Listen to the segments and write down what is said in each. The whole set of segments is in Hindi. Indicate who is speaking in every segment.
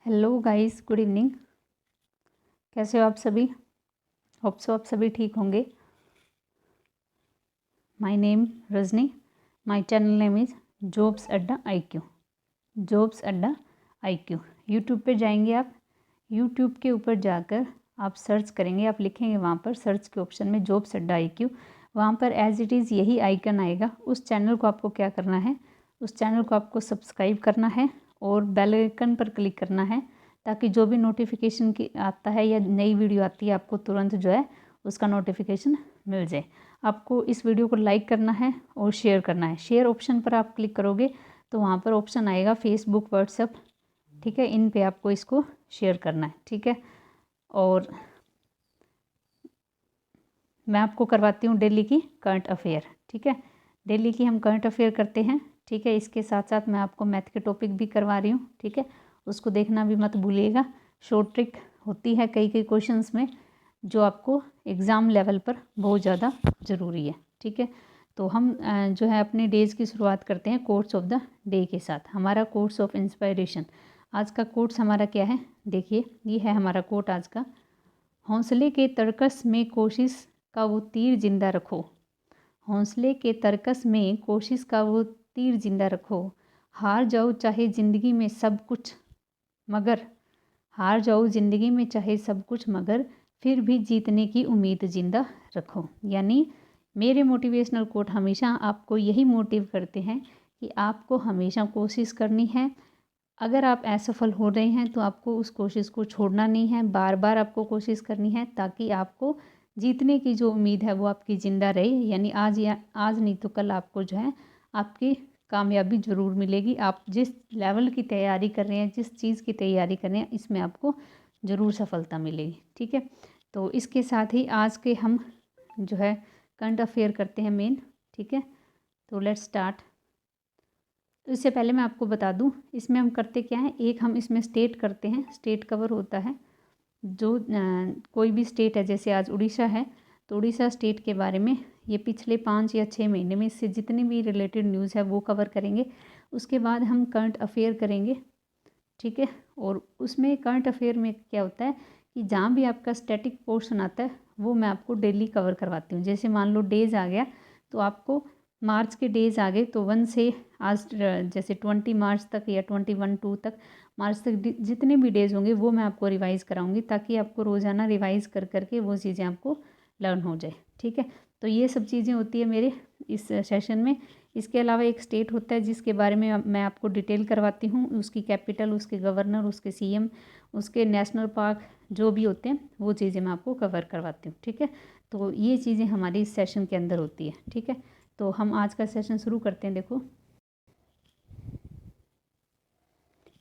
Speaker 1: Hello guys, good evening. कैसे हो आप सभी? होप सो आप सभी ठीक होंगे। My name Rajni. My channel name is jobs अड्डा IQ। जॉब्स अड्डा IQ यूट्यूब पे जाएंगे आप। यूट्यूब के ऊपर जाकर आप सर्च करेंगे, आप लिखेंगे वहाँ पर सर्च के ऑप्शन में जॉब्स अड्डा IQ। वहाँ पर एज इट इज़ यही आइकन आएगा। उस चैनल को आपको क्या करना है, उस चैनल को आपको सब्सक्राइब करना है और बेल आइकन पर क्लिक करना है, ताकि जो भी नोटिफिकेशन की आता है या नई वीडियो आती है आपको तुरंत जो है उसका नोटिफिकेशन मिल जाए। आपको इस वीडियो को लाइक करना है और शेयर करना है। शेयर ऑप्शन पर आप क्लिक करोगे तो वहाँ पर ऑप्शन आएगा फेसबुक, व्हाट्सएप, ठीक है, इन पे आपको इसको शेयर करना है, ठीक है। और मैं आपको करवाती हूँ डेली की करंट अफेयर, ठीक है। डेली की हम करंट अफेयर करते हैं, ठीक है। इसके साथ साथ मैं आपको मैथ के टॉपिक भी करवा रही हूँ, ठीक है। उसको देखना भी मत भूलिएगा। शॉर्ट ट्रिक होती है कई कई क्वेश्चंस में, जो आपको एग्ज़ाम लेवल पर बहुत ज़्यादा ज़रूरी है, ठीक है। तो हम जो है अपने डेज़ की शुरुआत करते हैं कोट्स ऑफ द डे के साथ। हमारा कोट्स ऑफ इंस्पायरेशन, आज का कोट्स हमारा क्या है, देखिए ये है हमारा कोट आज का। हौसले के तरकस में कोशिश का वो तीर जिंदा रखो। हौसले के तरकस में कोशिश का वो तीर जिंदा रखो। हार जाओ चाहे ज़िंदगी में सब कुछ मगर, हार जाओ ज़िंदगी में चाहे सब कुछ मगर फिर भी जीतने की उम्मीद जिंदा रखो। यानी मेरे मोटिवेशनल कोट हमेशा आपको यही मोटिव करते हैं कि आपको हमेशा कोशिश करनी है। अगर आप असफल हो रहे हैं तो आपको उस कोशिश को छोड़ना नहीं है, बार बार आपको कोशिश करनी है, ताकि आपको जीतने की जो उम्मीद है वो आपकी ज़िंदा रहे। यानी आज नहीं तो कल आपको जो है आपकी कामयाबी ज़रूर मिलेगी। आप जिस लेवल की तैयारी कर रहे हैं, जिस चीज़ की तैयारी कर रहे हैं, इसमें आपको ज़रूर सफलता मिलेगी, ठीक है। तो इसके साथ ही आज के हम जो है करंट अफेयर करते हैं मेन, ठीक है। तो लेट्स स्टार्ट। तो इससे पहले मैं आपको बता दूं इसमें हम करते क्या हैं। एक हम इसमें स्टेट करते हैं, स्टेट कवर होता है। जो कोई भी स्टेट है, जैसे आज उड़ीसा है तो उड़ीसा स्टेट के बारे में ये पिछले 5 या 6 महीने में इससे जितनी भी रिलेटेड न्यूज़ है वो कवर करेंगे। उसके बाद हम करंट अफेयर करेंगे, ठीक है। और उसमें करंट अफेयर में क्या होता है कि जहाँ भी आपका स्टैटिक पोर्शन आता है वो मैं आपको डेली कवर करवाती हूँ। जैसे मान लो डेज़ आ गया तो आपको मार्च के डेज़ आ गए तो 1 से आज जैसे 20 मार्च तक या 21 तक मार्च तक जितने भी डेज़ होंगे वो मैं आपको रिवाइज़ कराऊंगी, ताकि आपको रोज़ाना रिवाइज़ कर करके वो चीज़ें आपको लर्न हो जाए, ठीक है। तो ये सब चीज़ें होती है मेरे इस सेशन में। इसके अलावा एक स्टेट होता है जिसके बारे में मैं आपको डिटेल करवाती हूँ, उसकी कैपिटल, उसके गवर्नर, उसके CM, उसके नेशनल पार्क जो भी होते हैं वो चीज़ें मैं आपको कवर करवाती हूँ, ठीक है। तो ये चीज़ें हमारी इस सेशन के अंदर होती है, ठीक है। तो हम आज का सेशन शुरू करते हैं। देखो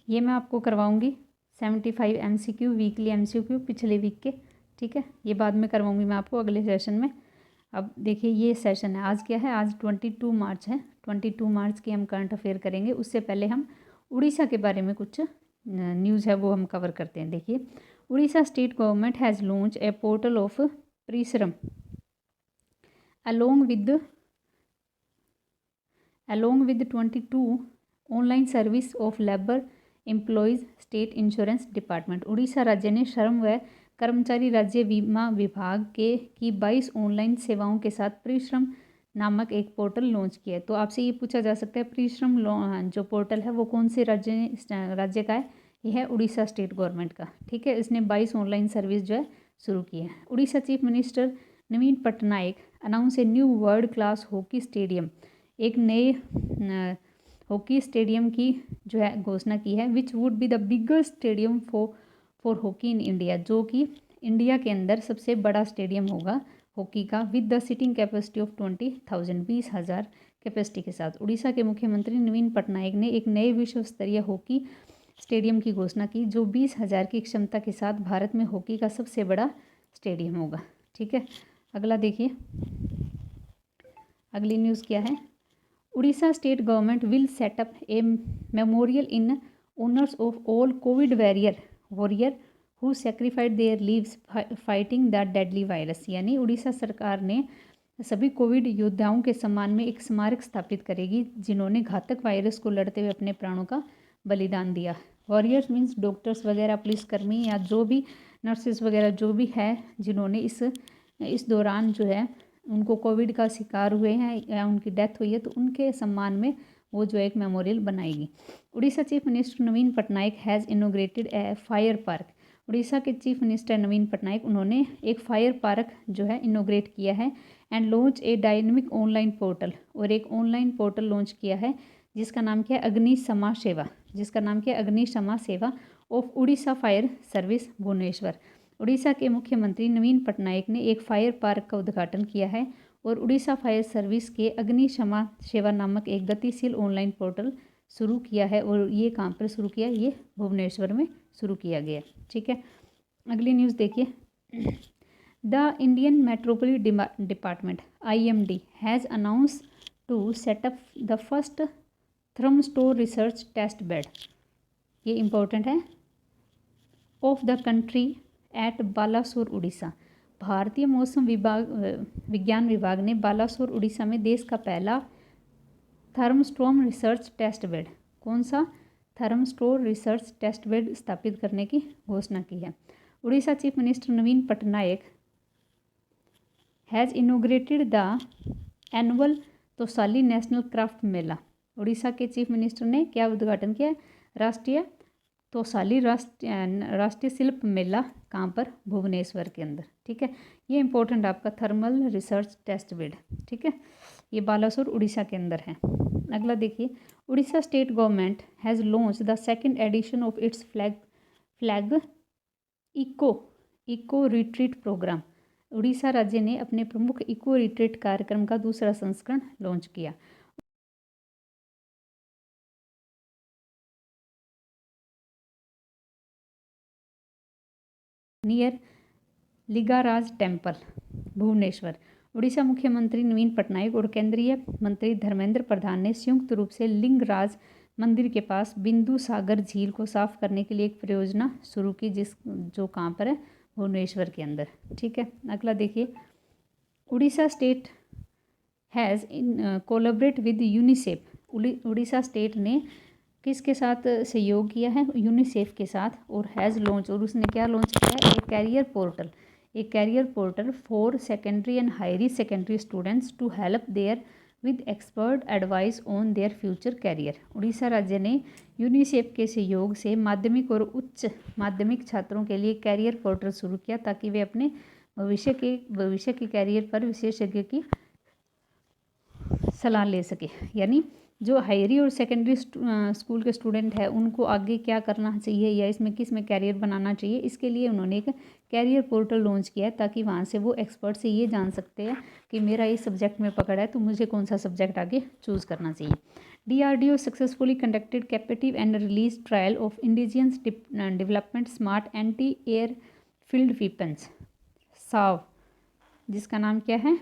Speaker 1: ये मैं आपको करवाऊँगी 75 MCQ, वीकली MCQ पिछले वीक के, ठीक है। ये बाद में करवाऊँगी मैं आपको अगले सेशन में। अब देखिए ये सेशन है, आज क्या है, आज 22 मार्च है। 22 मार्च की हम करंट अफेयर करेंगे। उससे पहले हम उड़ीसा के बारे में कुछ न्यूज़ है वो हम कवर करते हैं। देखिए, Orissa state government has launch a portal of परिश्रम along with 22 online service of labour employees state insurance department. Orissa राज्य ने श्रम व कर्मचारी राज्य बीमा विभाग के की 22 ऑनलाइन सेवाओं के साथ परिश्रम नामक एक पोर्टल लॉन्च किया है। तो आपसे ये पूछा जा सकता है परिश्रम जो पोर्टल है वो कौन से राज्य का है। यह है उड़ीसा स्टेट गवर्नमेंट का, ठीक है। इसने 22 ऑनलाइन सर्विस जो है शुरू की है। Orissa chief minister Naveen Patnaik announce a new world class hockey stadium, एक नए हॉकी स्टेडियम की जो है घोषणा की है। Which would be the biggest stadium for hockey in India, जो कि इंडिया के अंदर सबसे बड़ा स्टेडियम होगा हॉकी का, with the seating capacity of 20,000, 20,000 capacity के साथ। उड़ीसा के मुख्यमंत्री नवीन पटनायक ने एक नए विश्व स्तरीय हॉकी स्टेडियम की घोषणा की, जो 20,000 की क्षमता के साथ भारत में हॉकी का सबसे बड़ा स्टेडियम होगा, ठीक है। अगला देखिए, अगली न्यूज़ क्या है। Orissa state government will set up a memorial in honours of all covid warrior who sacrificed their lives fighting the deadly virus. यानी उड़ीसा सरकार ने सभी कोविड योद्धाओं के सम्मान में एक स्मारक स्थापित करेगी जिन्होंने घातक वायरस को लड़ते हुए अपने प्राणों का बलिदान दिया। वॉरियर्स मीन्स डॉक्टर्स वगैरह, पुलिसकर्मी या जो भी नर्सेस वगैरह जो भी है जिन्होंने इस दौरान जो है उनको कोविड का शिकार हुए हैं या उनकी डेथ हुई है, तो उनके सम्मान में वो जो एक मेमोरियल बनाएगी। Orissa chief minister Naveen Patnaik has inaugurated A fire park. Orissa के चीफ मिनिस्टर नवीन पटनायक उन्होंने एक फायर पार्क जो है इनोग्रेट किया है and launch a dynamic online portal, और एक ऑनलाइन पोर्टल लॉन्च किया है जिसका नाम क्या है अग्निशमा सेवा, जिसका नाम क्या है अग्निशमा सेवा of Orissa fire service Bhubaneswar. Orissa के मुख्यमंत्री नवीन पटनायक ने एक फायर पार्क का उद्घाटन किया है और उड़ीसा फायर सर्विस के अग्निशमा सेवा नामक एक गतिशील ऑनलाइन पोर्टल शुरू किया है, और ये कहाँ पर शुरू किया, ये भुवनेश्वर में शुरू किया गया। ठीक है, अगली न्यूज़ देखिए। The Indian metropolitan department IMD has announce to set up the first thunderstorm research test bed, ये इम्पोर्टेंट है, of the country at Balasore Orissa. भारतीय मौसम विज्ञान विभाग ने बालासोर उड़ीसा में देश का पहला थर्मस्टोर रिसर्च टेस्ट बेड, कौन सा, थर्मस्टोर रिसर्च टेस्ट बेड स्थापित करने की घोषणा की है। Orissa chief minister Naveen Patnaik has inaugurated the annual Toshali national craft mela. Orissa के चीफ मिनिस्टर ने क्या उद्घाटन किया, राष्ट्रीय तोसाली राष्ट्रीय शिल्प मेला, कहाँ पर, भुवनेश्वर के अंदर। ठीक है, ये इंपॉर्टेंट आपका थर्मल रिसर्च टेस्ट बेड। ठीक है, ये बालासोर उड़ीसा के अंदर है। अगला देखिए, Orissa state government has launch the second edition of its flag eco retreat programme. Orissa राज्य ने अपने प्रमुख इको रिट्रीट कार्यक्रम का दूसरा संस्करण लॉन्च किया। Near Lingaraj temple, Bhubaneswar. उड़ीसा मुख्यमंत्री नवीन पटनायक और केंद्रीय मंत्री धर्मेंद्र प्रधान ने संयुक्त रूप से लिंगराज मंदिर के पास बिंदु सागर झील को साफ करने के लिए एक परियोजना शुरू की, जो कहाँ पर है, भुवनेश्वर के अंदर। ठीक है, अगला देखिए, Orissa state has collaborate with UNICEF. Orissa state ने किसके साथ सहयोग किया है, यूनिसेफ के साथ, और हैज़ लॉन्च, और उसने क्या लॉन्च किया है, एक career portal for secondary and higher secondary students to help there with expert advice on their future career. Orissa राज्य ने यूनिसेफ के सहयोग से माध्यमिक और उच्च माध्यमिक छात्रों के लिए कैरियर पोर्टल शुरू किया ताकि वे अपने भविष्य के कैरियर पर विशेषज्ञ की सलाह ले सके। यानी जो हायरी और सेकेंडरी स्कूल के स्टूडेंट है उनको आगे क्या करना चाहिए या इसमें किस में कैरियर बनाना चाहिए, इसके लिए उन्होंने एक कैरियर पोर्टल लॉन्च किया है ताकि वहाँ से वो एक्सपर्ट से ये जान सकते हैं कि मेरा इस सब्जेक्ट में पकड़ है तो मुझे कौन सा सब्जेक्ट आगे चूज़ करना चाहिए। DRDO successfully conducted captive and release trial of indigenous development smart anti air field weapons, SAW, जिसका नाम क्या है,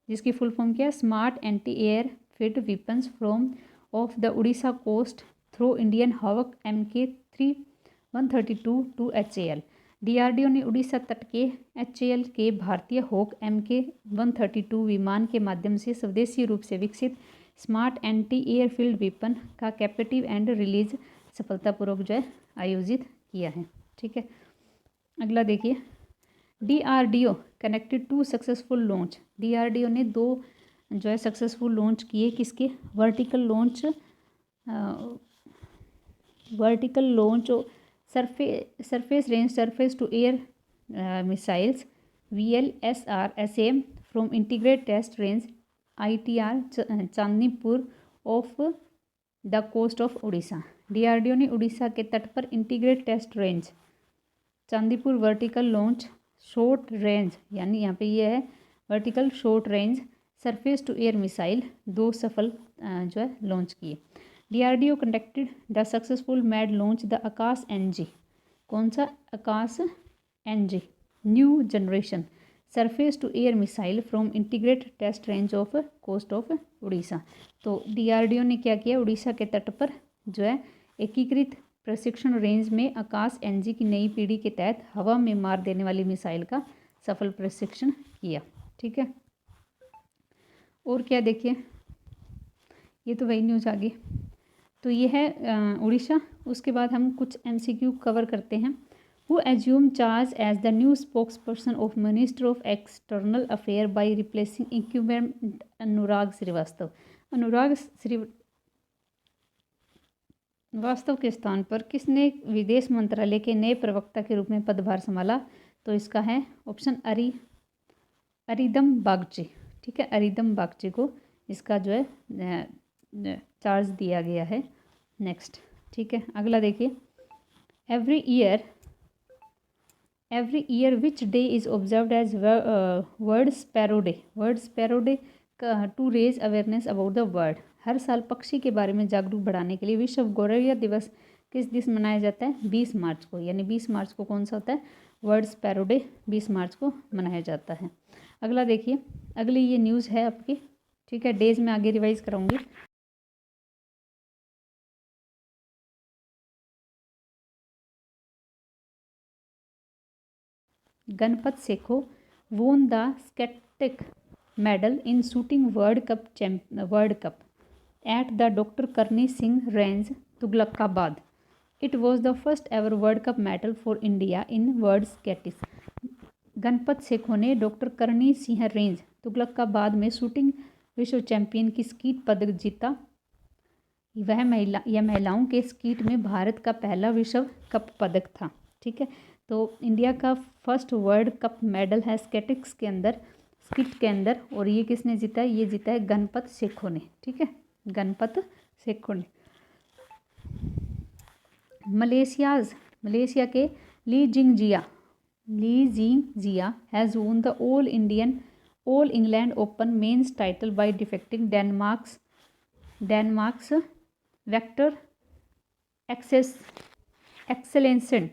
Speaker 1: जिसकी फुल फॉर्म क्या है, smart anti air field weapons from of the Orissa coast through Indian Hawk MK-132 to HAL। DRDO ने उड़ीसा तट के HAL के भारतीय हॉक MK-132 विमान के माध्यम से स्वदेशी रूप से विकसित smart anti air field weapon का कैपेटिव एंड रिलीज सफलतापूर्वक जो है आयोजित किया है। ठीक है, अगला देखिए, DRDO connected to successful launch. DRDO ने 2 जो है सक्सेसफुल लॉन्च किए, किसके, vertical launch surface range surface to air missiles VLSR-SM from integrated test range ITR Chandnipur off the coast of Orissa. DRDO ने उड़ीसा के तट पर integrated test range Chandipur vertical launch short range, यानी यहाँ पे ये है vertical short range surface to air missile 2 सफल जो है लॉन्च किए। DRDO conducted the successful maiden launch the Akash NG, कौन सा, Akash NG new generation surface to air missile from integrated test range of coast of Orissa. तो DRDO ने क्या किया, उड़ीसा के तट पर जो है एकीकृत प्रशिक्षण रेंज में आकाश NG की नई पीढ़ी के तहत हवा में मार देने वाली मिसाइल का सफल प्रशिक्षण किया। ठीक है, और क्या देखिए, ये तो वही न्यूज़ आ गई। तो ये है उड़ीसा। उसके बाद हम कुछ MCQ कवर करते हैं। Who assume charge as the new spokesperson of minister of external affair by replacing incumbent Anurag Srivastava. Anurag Srivastava के स्थान पर किसने विदेश मंत्रालय के नए प्रवक्ता के रूप में पदभार संभाला? तो इसका है ऑप्शन अरिदम बागची। ठीक है, अरिदम बागची को इसका जो है चार्ज दिया गया है। नेक्स्ट, ठीक है, अगला देखिए। Every year which day is observed as world sparrow day? World sparrow day to raise awareness about the bird. हर साल पक्षी के बारे में जागरूक बढ़ाने के लिए विश्व गौरैया दिवस किस दिन मनाया जाता है? 20 मार्च को। यानी 20 मार्च को कौन सा होता है? वर्ल्ड स्पैरो डे 20 मार्च को मनाया जाता है। अगला देखिए, अगली ये न्यूज़ है आपकी। ठीक है, डेज में आगे रिवाइज कराऊंगी। Ganpat Sekho won the Skeptic medal in shooting World Cup at the Dr. Karni Singh Range, Tughlakabad. It was the first ever World Cup medal for India in world sketics. Ganpat Sekhon ने डॉक्टर करनी सिंह रेंज तुगलकाबाद में शूटिंग विश्व चैंपियन की स्कीट पदक जीता। यह महिलाओं के स्कीट में भारत का पहला विश्व कप पदक था। ठीक है, तो इंडिया का फर्स्ट वर्ल्ड कप मेडल है स्केटिक्स के अंदर, स्कीट के अंदर, और ये किसने जीता है? ये जीता है गणपत सेखो ने। ठीक है, गणपत सेखो ने। मलेशिया के ली जिंगजिया has won the all England open men's title by defecting Denmark's Viktor Axelsen.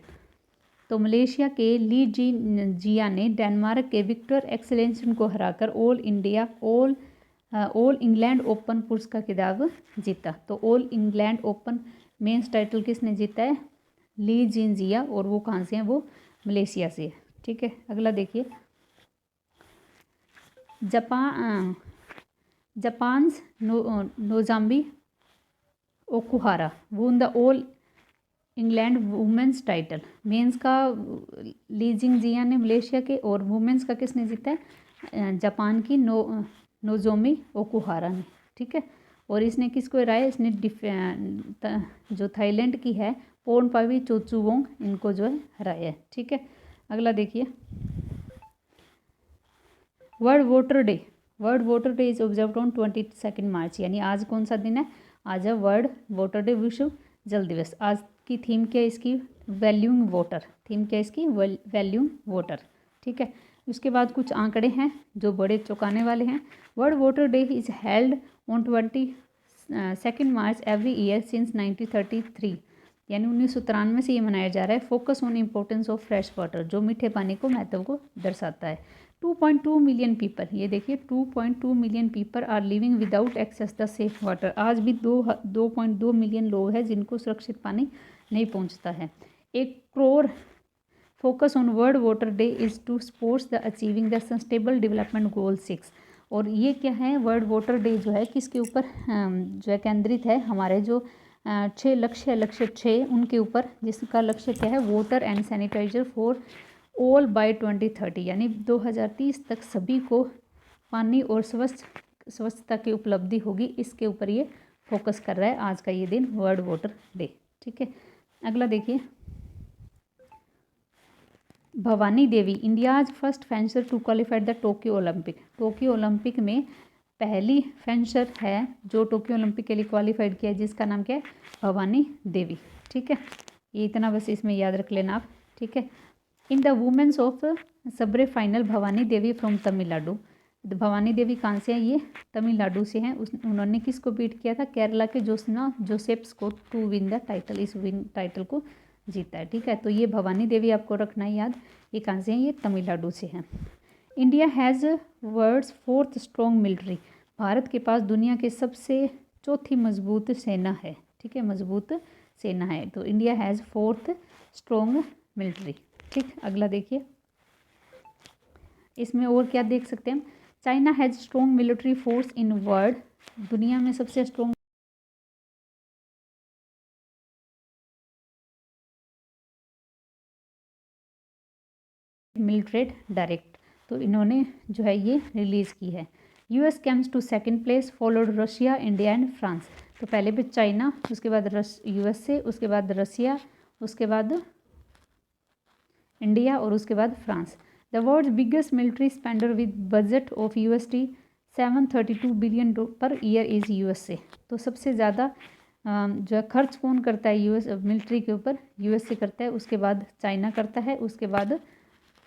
Speaker 1: तो मलेशिया के ली जिया ने डेनमार्क के विक्टर एक्सेलेंसन को हराकर ऑल इंग्लैंड ओपन पुरुष का खिताब जीता। तो All England open men's title किसने जीता है? ली जिया, और वो कहाँ से हैं? वो मलेशिया से है। ठीक है, अगला देखिए। Japan's Nozomi Okuhara won the all England women's title. Men's का ली जिंगजिया ने मलेशिया के, और वुमेंस का किसने जीता है? जापान की नोजोमी ओकुहारा ने। ठीक है, और इसने किसको हराया? इसने जो थाईलैंड की है पोर्नपावी चोचुवोंग, इनको जो है हराया है। ठीक है, अगला देखिए। World water day is observed on 22 मार्च। यानी आज कौन सा दिन है? आज है वर्ल्ड वाटर डे, विश्व जल दिवस। आज की थीम क्या है इसकी? Valuing water. थीम क्या है इसकी? Valuing water. ठीक है, उसके बाद कुछ आंकड़े हैं जो बड़े चौंकाने वाले हैं। World water day is held on 22 March every year since 1933। यानी 1993 से ये मनाया जा रहा है। Focus on importance of fresh water, जो मीठे पानी को महत्व को दर्शाता है। 2.2 मिलियन पीपल, ये देखिए 2.2 million people are living without access the safe water. आज भी 2.2 मिलियन लोग हैं जिनको सुरक्षित पानी नहीं पहुंचता है। 1 crore focus on world water day is to supports the achieving the sustainable development goal 6। और ये क्या है? वर्ल्ड वाटर डे जो है किसके ऊपर जो है केंद्रित है? हमारे जो 6 लक्ष्य 6 उनके ऊपर, जिसका लक्ष्य क्या है? Water and sanitiser for all by 2030। यानी 2030 तक सभी को पानी और स्वच्छता की उपलब्धि होगी। इसके ऊपर ये फोकस कर रहा है आज का ये दिन, वर्ल्ड वाटर डे। ठीक है, अगला देखिए। Bhavani Devi India's first fencer to qualified the Tokyo Olympic. Tokyo Olympic में पहली फेंसर है जो टोक्यो ओलंपिक के लिए क्वालिफाइड किया है, जिसका नाम क्या है? भवानी देवी। ठीक है, ये इतना बस इसमें याद रख लेना आप। ठीक है, in the women's of sabre final Bhavani Devi from Tamil Nadu. Bhavani Devi कहाँ से हैं? ये तमिलनाडु से हैं। उन्होंने किसको बीट किया था? केरला के जोसना जोसेफ्स को टू विन द टाइटल। इस विन टाइटल को जीता है। ठीक है, तो ये भवानी देवी आपको रखना है याद। ये कहाँ से हैं? ये तमिलनाडु से हैं। India has world's 4th strong military. भारत के पास दुनिया के सबसे चौथी मजबूत सेना है। ठीक है, मजबूत सेना है। तो India has 4th strong military. ठीक, अगला देखिए। इसमें और क्या देख सकते हैं हम? China has strong military force in world. दुनिया में सबसे स्ट्रॉन्ग मिलिट्रेड डायरेक्ट, तो इन्होंने जो है ये रिलीज़ की है। US comes to second place followed Russia, India and France. तो पहले पे चाइना, उसके बाद यूएसए, उसके बाद रसिया, उसके बाद इंडिया और उसके बाद France. The world's biggest military spender with budget of USD 732 billion per year is USA. तो सबसे ज़्यादा जो है खर्च कौन करता है यूएस मिलिट्री के ऊपर, यूएसए करता है, उसके बाद चाइना करता है, उसके बाद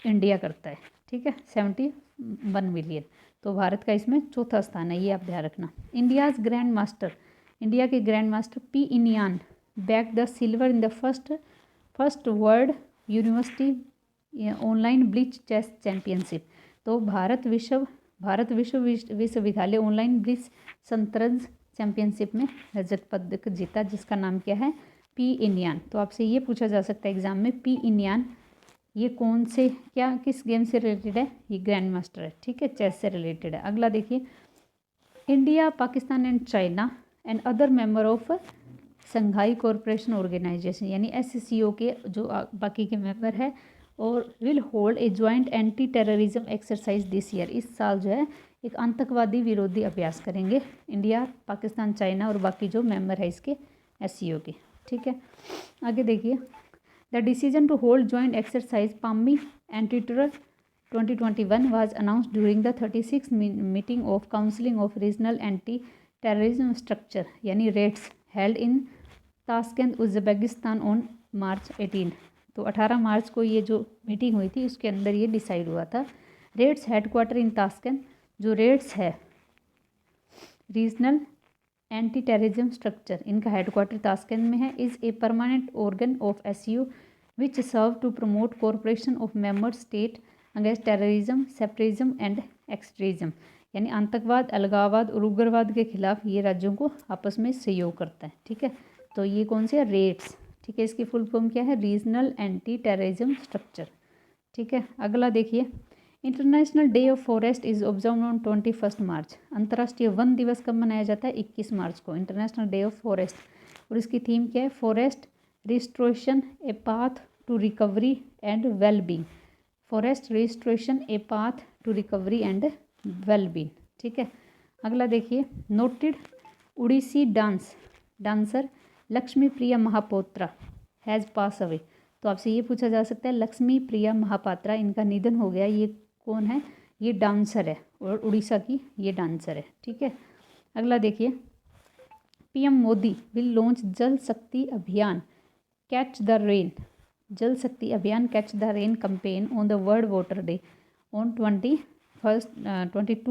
Speaker 1: इंडिया करता है, ठीक है, 71 बिलियन। तो भारत का इसमें चौथा स्थान है, ये आप ध्यान रखना। इंडियाज़ ग्रैंड मास्टर, इंडिया के grand master P Iniyan back the silver in the first world university online blitz chess championship. तो भारत विश्वविद्यालय ऑनलाइन ब्लिच शतरंज चैंपियनशिप में रजत पदक जीता, जिसका नाम क्या है, पी इनियान। तो आपसे ये पूछा जा सकता है एग्जाम में, पी इनियान ये कौन से किस गेम से रिलेटेड है, ये ग्रैंड मास्टर है, ठीक है, चेस से रिलेटेड है। अगला देखिए, India, Pakistan and China and other member of Shanghai corporation organisation, यानी SCO के जो बाकी के मेंबर है, और will hold a joint anti terrorism exercise this year. इस साल जो है एक आतंकवादी विरोधी अभ्यास करेंगे इंडिया, पाकिस्तान, चाइना और बाकी जो मेंबर है इसके SCO के, ठीक है। आगे देखिए, the decision to hold joint exercise Pabbi anti terror 2021 was announced during the 36th meeting of Council of Regional Anti-Terrorism Structure यानी rates held in Tashkent, Uzbekistan on March 18। तो 18 मार्च को ये जो मीटिंग हुई थी उसके अंदर ये डिसाइड हुआ था। रेट्स हेडक्वार्टर इन ताशकंद, जो रेट्स है रीजनल एंटी टेररिज्म स्ट्रक्चर, इनका हेडक्वार्टर ताशकंद में है। Is a permanent organ of SCO which serve to promote cooperation of member state against terrorism, separatism and extremism, यानी आतंकवाद, अलगाववाद और उग्रवाद के खिलाफ ये राज्यों को आपस में सहयोग करता है, ठीक है। तो ये कौन से रेट्स, ठीक है, इसकी फुल फॉर्म क्या है, रीजनल एंटी टेररिज्म स्ट्रक्चर, ठीक है। अगला देखिए, international day of forest is observe on 21 मार्च। अंतर्राष्ट्रीय वन दिवस कब मनाया जाता है, 21 मार्च को, इंटरनेशनल डे ऑफ फॉरेस्ट। और इसकी थीम क्या है, forest restoration a path to recovery and wellbeing, forest restoration a path to recovery and wellbeing, ठीक है। अगला देखिए, noted Odissi dancer Lakshmi Priya Mahapatra has pass away. तो आपसे ये पूछा जा सकता है, लक्ष्मी प्रिया महापात्रा, इनका निधन हो गया, ये कौन है, ये डांसर है और उड़ीसा की ये डांसर है, ठीक है। अगला देखिए, PM मोदी विल लॉन्च जल शक्ति अभियान कैच द रेन, जल शक्ति अभियान catch the rain campaign on the world water day on 22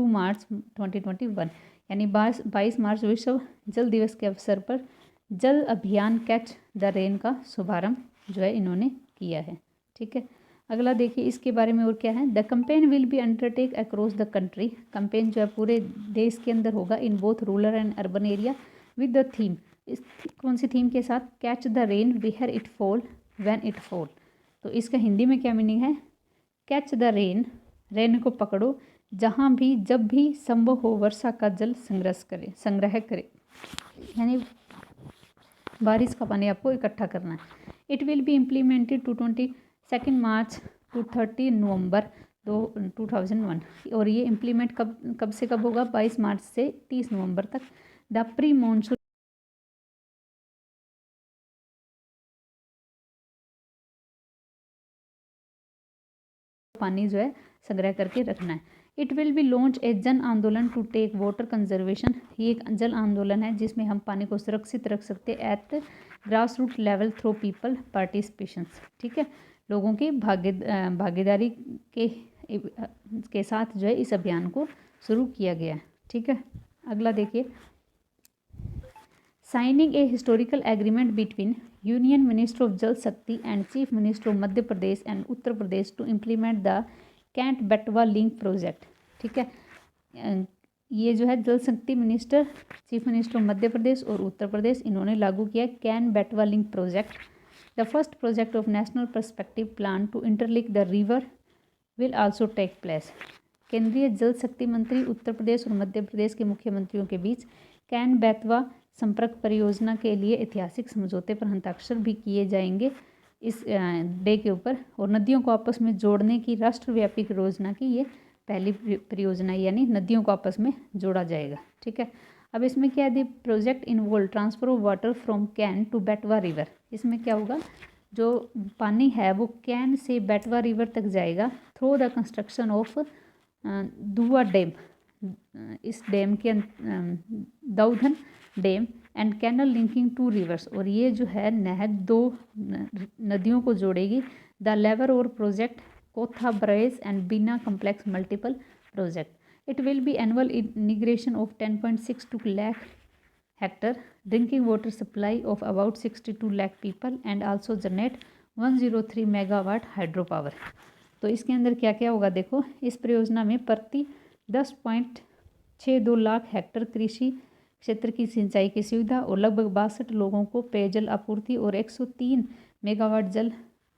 Speaker 1: मार्च 2021, यानी 22 मार्च विश्व जल दिवस के अवसर पर जल अभियान कैच द रेन का शुभारंभ जो है इन्होंने किया है, ठीक है। अगला देखिए, इसके बारे में और क्या है, the campaign will be undertake across the country, campaign जो है पूरे देश के अंदर होगा, in both rural and urban area, with the theme, इस कौन सी थीम के साथ, catch the rain where it fall when it fall. तो इसका हिंदी में क्या मीनिंग है, कैच द रेन को पकड़ो जहाँ भी जब भी संभव हो वर्षा का जल संग्रह करे, यानी बारिश का पानी आपको इकट्ठा करना है। It will be implemented to 22 March to 30 November 2001, और ये इम्प्लीमेंट कब से कब होगा, 22 मार्च से 30 नवंबर तक। द प्री मानसून पानी जो है संग्रह करके रखना है। It will B launch a जन आंदोलन टू टेक वाटर कंजर्वेशन, ये एक जल आंदोलन है जिसमें हम पानी को सुरक्षित रख सकते हैं at grass root level through people participation, ठीक है, लोगों की भागीदारी के साथ जो है इस अभियान को शुरू किया गया है, ठीक है। अगला देखिए, signing a historical agreement between union minister of Jal Shakti and chief minister of Madhya Pradesh and Uttar Pradesh to implement the Ken Betwa link project, ठीक है। ये जो है Jal Shakti minister, chief minister of Madhya Pradesh और उत्तर प्रदेश, इन्होंने लागू किया Ken Betwa link project. The first project of national perspective plan to interlink the river will also take place. केंद्रीय जल शक्ति मंत्री उत्तर प्रदेश और मध्य प्रदेश के मुख्यमंत्रियों के बीच कैन बेतवा संपर्क परियोजना के लिए ऐतिहासिक समझौते पर हस्ताक्षर भी किए जाएंगे। इस डे के ऊपर, और नदियों को आपस में जोड़ने की राष्ट्रव्यापी योजना की ये पहली परियोजना, यानी नदियों को आपस में जोड़ा जाएगा। ठीक है, अब इसमें क्या है, project involve transfer of water from Ken to Betwa river. इसमें क्या होगा, जो पानी है वो कैन से बेटवा रिवर तक जाएगा थ्रू द कंस्ट्रक्शन ऑफ दुआ डैम। इस डैम के Daudhan dam and canal linking to rivers, और ये जो है नहर दो नदियों को जोड़ेगी। The lower Orr project Kotha barrage and Bina complex multiple project. It will be annual integration of 10.62 lakh hectare, drinking water supply of about 62 lakh people and also generate 103 megawatt hydro power। तो इसके अंदर क्या क्या होगा देखो, इस परियोजना में प्रति 10.62 लाख हेक्टेयर कृषि क्षेत्र की सिंचाई की सुविधा और लगभग 62 लोगों को पेयजल आपूर्ति और 103 मेगावाट जल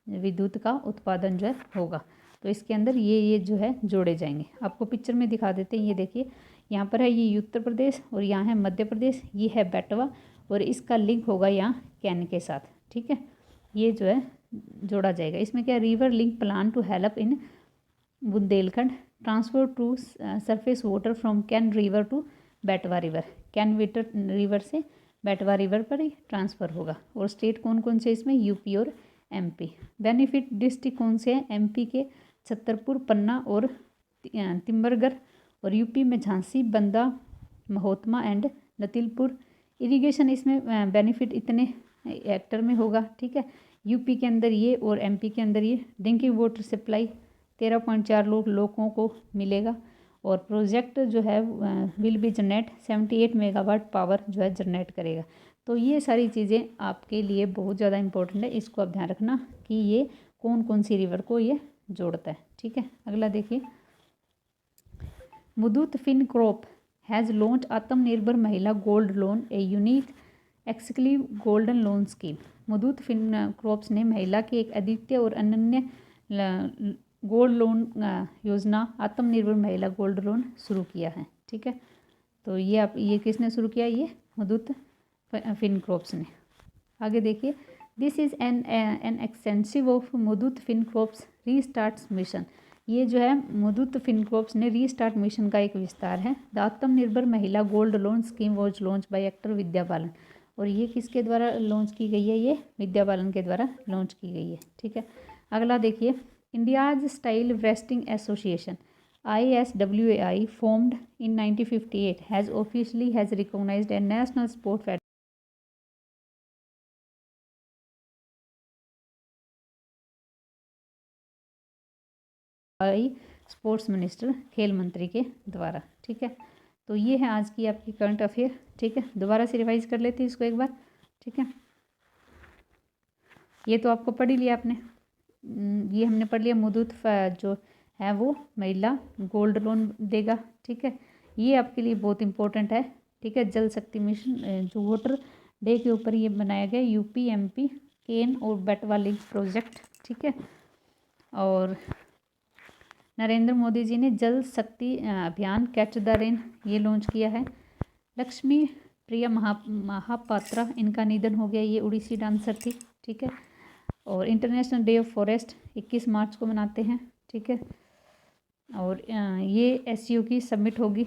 Speaker 1: विद्युत का उत्पादन जो है होगा। तो इसके अंदर ये जो है जोड़े जाएंगे। आपको पिक्चर में दिखा देते हैं, ये देखिए यहाँ पर है ये उत्तर प्रदेश और यहाँ है मध्य प्रदेश, ये है बेटवा और इसका लिंक होगा यहाँ कैन के साथ। ठीक है, ये जो है जोड़ा जाएगा। इसमें क्या, river link plan to help in Bundelkhand transfer to surface water from Ken river to Betwa river. Ken water river से बेटवा रिवर पर ही ट्रांसफ़र होगा। और स्टेट कौन कौन से इसमें, यूपी और एमपी। बेनिफिट डिस्ट्रिक्ट कौन से हैं, एमपी के छतरपुर, पन्ना और तिम्बरगढ़, और यूपी में झांसी, बंदा, महोत्मा एंड लतीलपुर। इरिगेशन इसमें बेनिफिट इतने हेक्टर में होगा। ठीक है, यूपी के अंदर ये और एमपी के अंदर ये। ड्रिंकिंग वाटर सप्लाई 13.4 लोगों को मिलेगा। और प्रोजेक्ट जो है will be generate 78 megawatt power जो है जनरेट करेगा। तो ये सारी चीज़ें आपके लिए बहुत ज़्यादा इंपॉर्टेंट है, इसको आप ध्यान रखना कि ये कौन कौन सी रिवर को ये जोड़ता है। ठीक है, अगला देखिए, मुदूत Fincorp has launch Atmanirbhar Mahila gold loan, a unique exclusive golden loan scheme. Muthoot Fincorp ने महिला के एक अद्वितीय और अनन्य गोल्ड लोन योजना आत्मनिर्भर महिला गोल्ड लोन शुरू किया है। ठीक है, तो ये किसने शुरू किया, ये मुदूत फिनकॉर्प ने। आगे देखिए, this is an extensive of Muthoot Fincorp restart mission. ये जो है मुदूत फिनकॉर्प ने रीस्टार्ट मिशन का एक विस्तार है। The Atmanirbhar Mahila gold loan scheme was launch by actor Vidya Balan. और ये किसके द्वारा लॉन्च की गई है, ये विद्या बालन के द्वारा लॉन्च की गई है। ठीक है, अगला देखिए, India's style wrestling association ISWAI formed in 1958 has officially recognized a national sport federation sports minister, खेल मंत्री के द्वारा। ठीक है, तो ये है आज की आपकी करंट अफेयर। ठीक है, दोबारा से रिवाइज कर लेते हैं इसको एक बार। ठीक है, ये तो आपको पढ़ ही लिया आपने, ये हमने पढ़ लिया मुदूत जो है वो महिला गोल्ड लोन देगा। ठीक है, ये आपके लिए बहुत इंपॉर्टेंट है। ठीक है, जल शक्ति मिशन जो वाटर डे के ऊपर ये बनाया गया, यूपी एमपी केन और बेटवा लिंक प्रोजेक्ट। ठीक है, और नरेंद्र मोदी जी ने जल शक्ति अभियान कैच द रेन ये लॉन्च किया है। लक्ष्मी प्रिया महापात्रा, इनका निधन हो गया, ये उड़ीसी डांसर थी। ठीक है, और इंटरनेशनल डे ऑफ फॉरेस्ट 21 मार्च को मनाते हैं। ठीक है, और ये SCO की समिट होगी।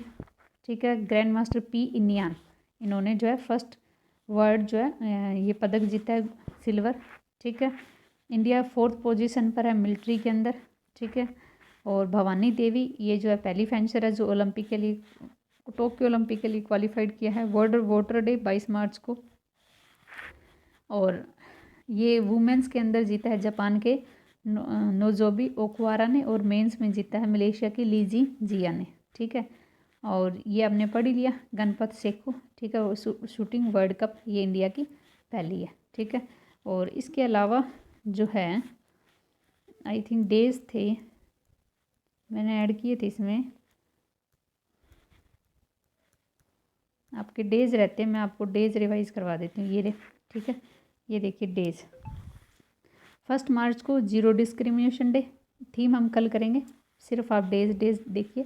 Speaker 1: ठीक है, ग्रैंड मास्टर P इनियान, इन्होंने जो है फर्स्ट वर्ल्ड जो है ये पदक जीता है, सिल्वर। ठीक है, इंडिया 4th पोजीशन पर है मिलिट्री के अंदर। ठीक है, और भवानी देवी ये जो है पहली फेंसर है जो ओलंपिक के लिए, टोक्यो ओलंपिक के लिए क्वालिफाइड किया है। वर्ल्ड वाटर डे 22 मार्च को। और ये वुमेंस के अंदर जीता है जापान के नोजोबी ओकुवारा ने, और मेंस में जीता है मलेशिया की लीजी जिया ने। ठीक है, और ये आपने पढ़ ही लिया, गणपत सेखू। ठीक है, शूटिंग वर्ल्ड कप ये इंडिया की पहली है। ठीक है, और इसके अलावा जो है आई थिंक डेज थे, मैंने ऐड किए थे इसमें, आपके डेज रहते हैं, मैं आपको डेज रिवाइज करवा देती हूँ। ये ठीक है, ये देखिए डेज। 1 मार्च को जीरो डिस्क्रिमिनेशन डे, थीम हम कल करेंगे, सिर्फ आप डेज देखिए।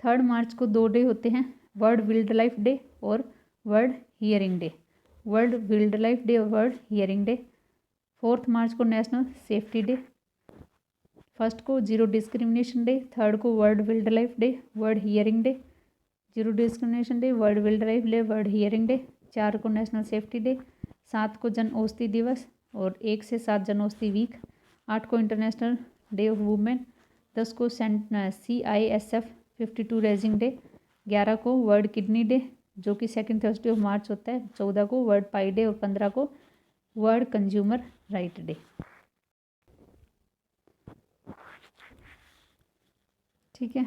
Speaker 1: 3 मार्च को 2 डे होते हैं, वर्ल्ड वाइल्ड लाइफ डे और world hearing day. World wild life day और वर्ल्ड हियरिंग डे 4 मार्च को नेशनल सेफ्टी डे, 1 को जीरो डिस्क्रिमिनेशन डे, 3 को world wild life day, world hearing day, zero discrimination day, world wild life day, world hearing day, 4 को नेशनल सेफ्टी डे, 7 को जन औषधि दिवस और 1 से 7 जन औषधि वीक, 8 को इंटरनेशनल डे ऑफ वुमेन, 10 को CISF 52 रेजिंग डे, 11 को वर्ल्ड किडनी डे जो कि सेकंड थर्सडे ऑफ मार्च होता है, 14 को वर्ल्ड पाई डे और 15 को वर्ल्ड कंज्यूमर राइट डे। ठीक है,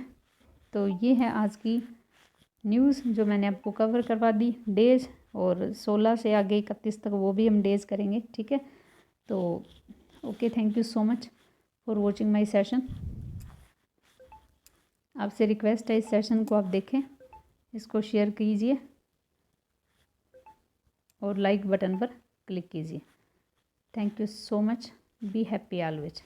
Speaker 1: तो ये है आज की न्यूज़ जो मैंने आपको कवर करवा दी डेज, और 16 से आगे 31 तक वो भी हम डेज करेंगे। ठीक है, तो okay, thank you so much for watching my session. आपसे रिक्वेस्ट है इस सेशन को आप देखें, इसको शेयर कीजिए और लाइक बटन पर क्लिक कीजिए। Thank you so much, be happy always.